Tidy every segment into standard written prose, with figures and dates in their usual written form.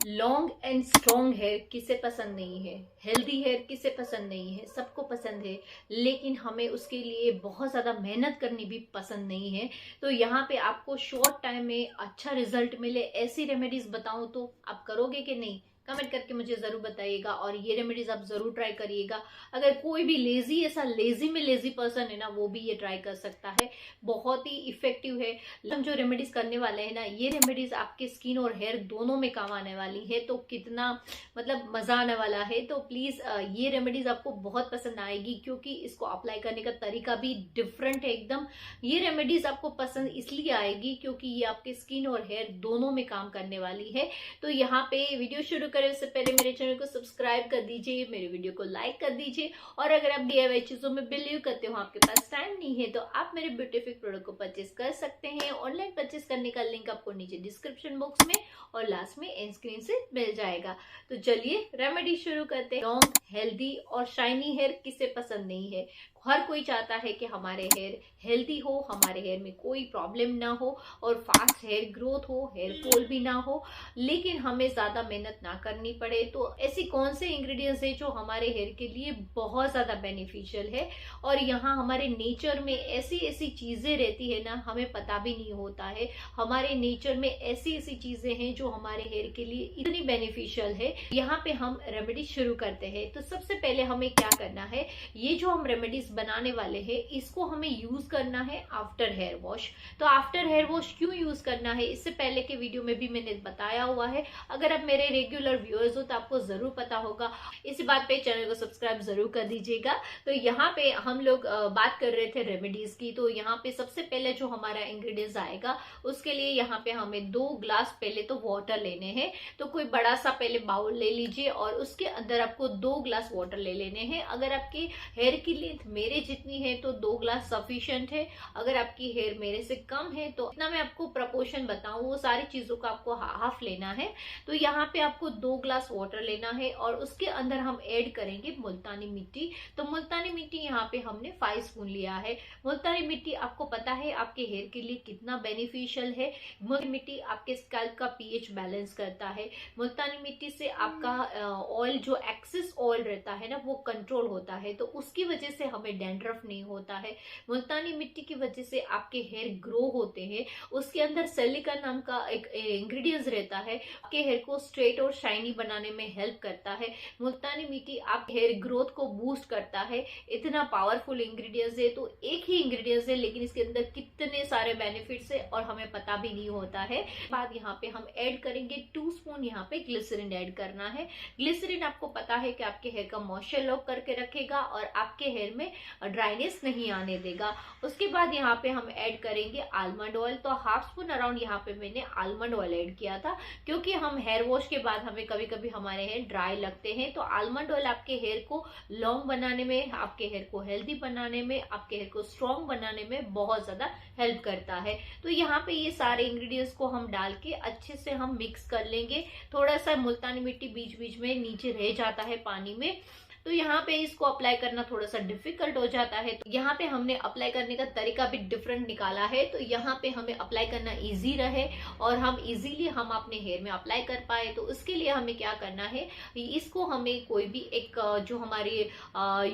Long and strong hair किसे पसंद नहीं है, हेल्दी हेयर किसे पसंद नहीं है, सबको पसंद है। लेकिन हमें उसके लिए बहुत ज़्यादा मेहनत करनी भी पसंद नहीं है। तो यहाँ पे आपको शॉर्ट टाइम में अच्छा रिजल्ट मिले ऐसी रेमेडीज बताऊं तो आप करोगे कि नहीं, कमेंट करके मुझे जरूर बताइएगा। और ये रेमेडीज आप जरूर ट्राई करिएगा। अगर कोई भी लेजी, ऐसा लेजी में लेजी पर्सन है ना, वो भी ये ट्राई कर सकता है। बहुत ही इफेक्टिव है। हम जो रेमेडीज करने वाले हैं ना, ये रेमेडीज आपके स्किन और हेयर दोनों में काम आने वाली है। तो कितना मतलब मजा आने वाला है। तो प्लीज ये रेमेडीज आपको बहुत पसंद आएगी, क्योंकि इसको अप्लाई करने का तरीका भी डिफरेंट है एकदम। ये रेमेडीज आपको पसंद इसलिए आएगी क्योंकि ये आपके स्किन और हेयर दोनों में काम करने वाली है। तो यहाँ पे वीडियो शुरू करें उससे पहले मेरे चैनल को सब्सक्राइब कर दीजिए, मेरे वीडियो को लाइक कर दीजिए। और अगर आप DIY चीजों में बिलीव करते हो, आपके पास टाइम नहीं है, तो आप मेरे ब्यूटीफिक प्रोडक्ट को परचेस कर सकते हैं। ऑनलाइन परचेस करने का लिंक आपको नीचे डिस्क्रिप्शन बॉक्स में और लास्ट में एंड स्क्रीन से मिल जाएगा। तो चलिए रेमेडी शुरू करते हैं। लॉन्ग, हेल्दी और शाइनी हेयर किसे पसंद नहीं है। हर कोई चाहता है कि हमारे हेयर हेल्दी हो, हमारे हेयर में कोई प्रॉब्लम ना हो और फास्ट हेयर ग्रोथ हो, हेयर फॉल भी ना हो, लेकिन हमें ज्यादा मेहनत ना करनी पड़े। तो ऐसी कौन से इंग्रेडिएंट्स है जो हमारे हेयर के लिए बहुत ज्यादा बेनिफिशियल है। और यहाँ हमारे नेचर में ऐसी ऐसी चीजें रहती है ना, हमें पता भी नहीं होता है। हमारे नेचर में ऐसी ऐसी चीजें हैं जो हमारे हेयर के लिए इतनी बेनिफिशियल है। यहाँ पे हम रेमेडी शुरू करते हैं। तो सबसे पहले हमें क्या करना है, ये जो हम रेमेडीज बनाने वाले हैं इसको हमें यूज करना है आफ्टर हेयर वॉश। तो आफ्टर हेयर वॉश क्यों यूज करना है, इससे पहले के वीडियो में भी मैंने बताया हुआ है। अगर आप मेरे रेगुलर व्यूअर्स हो तो आपको जरूर पता होगा। इसी बात पे चैनल को सब्सक्राइब जरूर कर दीजिएगा। तो यहाँ पे हम लोग बात कर रहे थे रेमेडीज की। तो यहाँ पे सबसे पहले जो हमारा इंग्रेडिएंट्स आएगा, उसके लिए यहाँ पे हमें 2 ग्लास पहले तो वाटर लेने हैं। तो कोई बड़ा सा पहले बाउल ले लीजिए और उसके अंदर आपको 2 ग्लास वाटर ले लेने हैं। अगर आपकी हेयर की लेंथ मेरे जितनी है तो 2 ग्लास सफिशिएंट है। अगर आपकी हेयर मेरे से कम है तो इतना मैं आपको प्रपोर्शन बताऊं, वो सारी चीजों का आपको हाफ लेना है। तो यहाँ पे आपको 2 ग्लास वाटर लेना है और उसके अंदर हम ऐड करेंगे मुल्तानी मिट्टी। तो मुल्तानी मिट्टी यहाँ पे हमने 5 स्पून लिया है। मुल्तानी मिट्टी आपको पता है आपके हेयर के लिए कितना बेनिफिशियल है। मुल्तानी मिट्टी आपके स्कैल्प का पीएच बैलेंस करता है। मुल्तानी मिट्टी से आपका ऑयल, जो एक्सेस ऑयल रहता है ना, वो कंट्रोल होता है। तो उसकी वजह से हमें डैंड्रफ नहीं होता है। मुल्तानी मिट्टी की वजह से आपके हेयर ग्रो होते हैं। उसके अंदर सिलिका नाम का एक इंग्रेडिएंट्स रहता है, आपके हेयर को स्ट्रेट और शाइनी बनाने में हेल्प करता है। मुल्तानी मिट्टी आपके हेयर ग्रोथ को बूस्ट करता है। इतना पावरफुल इंग्रेडिएंट्स है। तो एक ही इंग्रेडिएंट्स है लेकिन इसके अंदर कितने सारे बेनिफिट्स है और हमें पता भी नहीं होता है। बाद यहाँ पे हम ऐड करेंगे 2 स्पून यहाँ पे ग्लिसरीन ऐड करना है। ग्लिसरीन आपको पता है कि आपके हेयर का मॉइस्चर लॉक करके रखेगा और आपके हेयर में ड्राइनेस नहीं आने देगा। उसके बाद यहाँ पे हम ऐड करेंगे आलमंड ऑयल। तो हाफ स्पून अराउंड यहाँ पे मैंने आलमंड ऑयल ऐड किया था, क्योंकि हम हेयर वॉश के बाद हमें कभी कभी हमारे हेयर ड्राई लगते हैं। तो आलमंड ऑयल आपके हेयर को लॉन्ग बनाने में, आपके हेयर को हेल्दी बनाने में, आपके हेयर को स्ट्रॉन्ग बनाने में बहुत ज्यादा हेल्प करता है। तो यहाँ पे ये सारे इंग्रेडिएंट्स को हम डाल के अच्छे से हम मिक्स कर लेंगे। थोड़ा सा मुल्तानी मिट्टी बीच बीच में नीचे रह जाता है पानी में, तो यहाँ पे इसको अप्लाई करना थोड़ा सा डिफिकल्ट हो जाता है। तो यहाँ पे हमने अप्लाई करने का तरीका भी डिफरेंट निकाला है। तो यहाँ पे हमें अप्लाई करना इजी रहे और हम इजीली हम अपने हेयर में अप्लाई कर पाए। तो उसके लिए हमें क्या करना है, इसको हमें कोई भी एक जो हमारी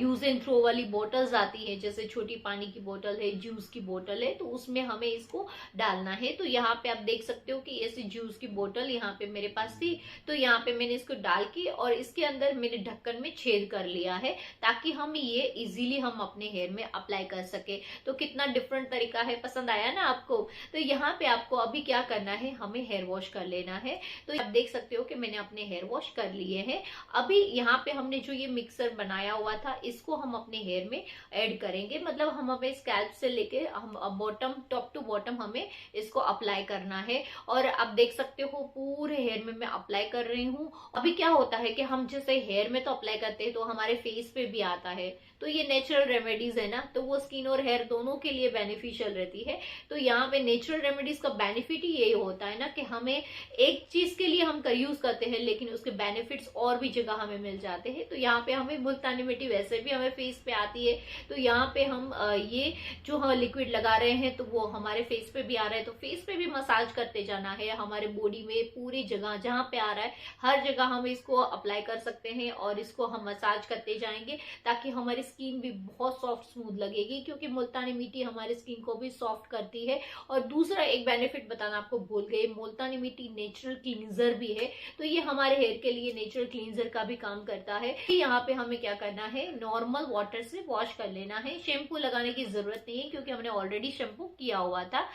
यूज एंड थ्रो वाली बोटल्स आती है, जैसे छोटी पानी की बोतल है, जूस की बोतल है, तो उसमें हमें इसको डालना है। तो यहाँ पे आप देख सकते हो कि ऐसी जूस की बोतल यहाँ पे मेरे पास थी। तो यहाँ पे मैंने इसको डाल के और इसके अंदर मैंने ढक्कन में छेद कर लिया है, ताकि हम ये इजीली हम अपने हेयर में अप्लाई कर सके। तो कितना डिफरेंट तरीका है, पसंद आया ना आपको। तो यहाँ पे आपको अभी क्या करना है, हमें हेयर वॉश कर लेना है। तो आप देख सकते हो कि मैंने अपने हेयर वॉश कर लिए हैं। अभी यहाँ पे हमने जो ये मिक्सर बनाया हुआ था, इसको हम अपने हेयर में ऐड करेंगे। मतलब हम हमें स्कैल्प से लेके हम बॉटम, टॉप टू बॉटम हमें इसको अप्लाई करना है। और आप देख सकते हो पूरे हेयर में मैं अप्लाई कर रही हूँ। अभी क्या होता है कि हम जैसे हेयर में तो अप्लाई करते हैं तो हमारे फेस पे भी आता है। तो ये नेचुरल रेमेडीज है ना, तो वो स्किन और हेयर दोनों के लिए बेनिफिशियल रहती है। तो यहाँ पे नेचुरल रेमेडीज का बेनिफिट ही यही होता है ना कि हमें एक चीज के लिए हम यूज करते हैं लेकिन उसके बेनिफिट्स और भी जगह हमें मिल जाते हैं। तो यहाँ पे हमें मुल्तानी मिट्टी वैसे भी हमें फेस पे आती है, तो यहाँ पे हम ये जो हम लिक्विड लगा रहे हैं तो वो हमारे फेस पे भी आ रहा है, तो फेस पे भी मसाज करते जाना है। हमारे बॉडी में पूरी जगह जहां पे आ रहा है हर जगह हम इसको अप्लाई कर सकते हैं और इसको हम मसाज करते जाएंगे ताकि हमारी स्किन भी बहुत सॉफ्ट स्मूथ लगेगी, क्योंकि मुल्तानी मिट्टी हमारी स्किन को भी सॉफ्ट करती है। और दूसरा एक बेनिफिट बताना आपको भूल गई, मुल्तानी मिट्टी नेचुरल क्लींजर भी है, तो ये हमारे हेयर के लिए नेचुरल क्लींजर का भी काम करता है। यहाँ पे हमें क्या करना है, नॉर्मल वाटर से वॉश कर लेना है, शैम्पू लगाने की जरूरत नहीं है क्योंकि हमने ऑलरेडी शैम्पू किया हुआ था।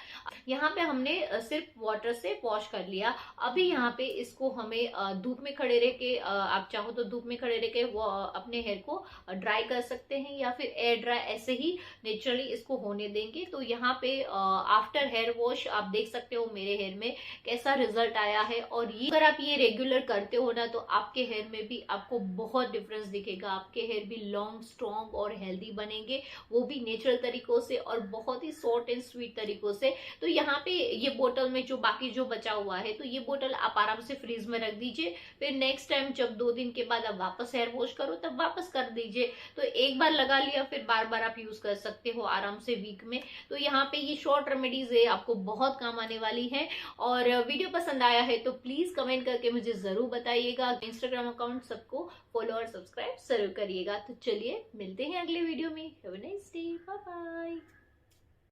यहाँ पे हमने सिर्फ वाटर से वॉश कर लिया। अभी यहाँ पे इसको हमें धूप में खड़े रह के, आप चाहो तो धूप में खड़े रह के वो अपने हेयर को ड्राई कर सकते हैं या फिर एयर ड्राई ऐसे ही नेचुरली इसको होने देंगे। तो यहाँ पे आफ्टर हेयर वॉश आप देख सकते हो मेरे हेयर में कैसा रिजल्ट आया है। और ये अगर आप ये रेगुलर करते हो ना तो आपके हेयर में भी आपको बहुत डिफरेंस दिखेगा, आपके हेयर भी लॉन्ग स्ट्रॉन्ग और हेल्दी बनेंगे, वो भी नेचुरल तरीकों से और बहुत ही शॉर्ट एंड स्वीट तरीकों से। तो यहाँ पे ये बोतल में जो बाकी जो बचा हुआ है तो ये बोतल आप आराम से फ्रीज में रख दीजिए, फिर नेक्स्ट टाइम जब 2 दिन के बाद आप वापस हेयर वॉश करो तब वापस कर दीजिए। तो एक बार लगा लिया फिर बार बार आप यूज कर सकते हो आराम से वीक में। तो यहाँ पे ये शॉर्ट रेमेडीज है, आपको बहुत काम आने वाली है। और वीडियो पसंद आया है तो प्लीज कमेंट करके मुझे जरूर बताइएगा। इंस्टाग्राम अकाउंट सबको फॉलो और सब्सक्राइब जरूर करिएगा। तो चलिए मिलते हैं अगले वीडियो में। Have a nice day, bye bye.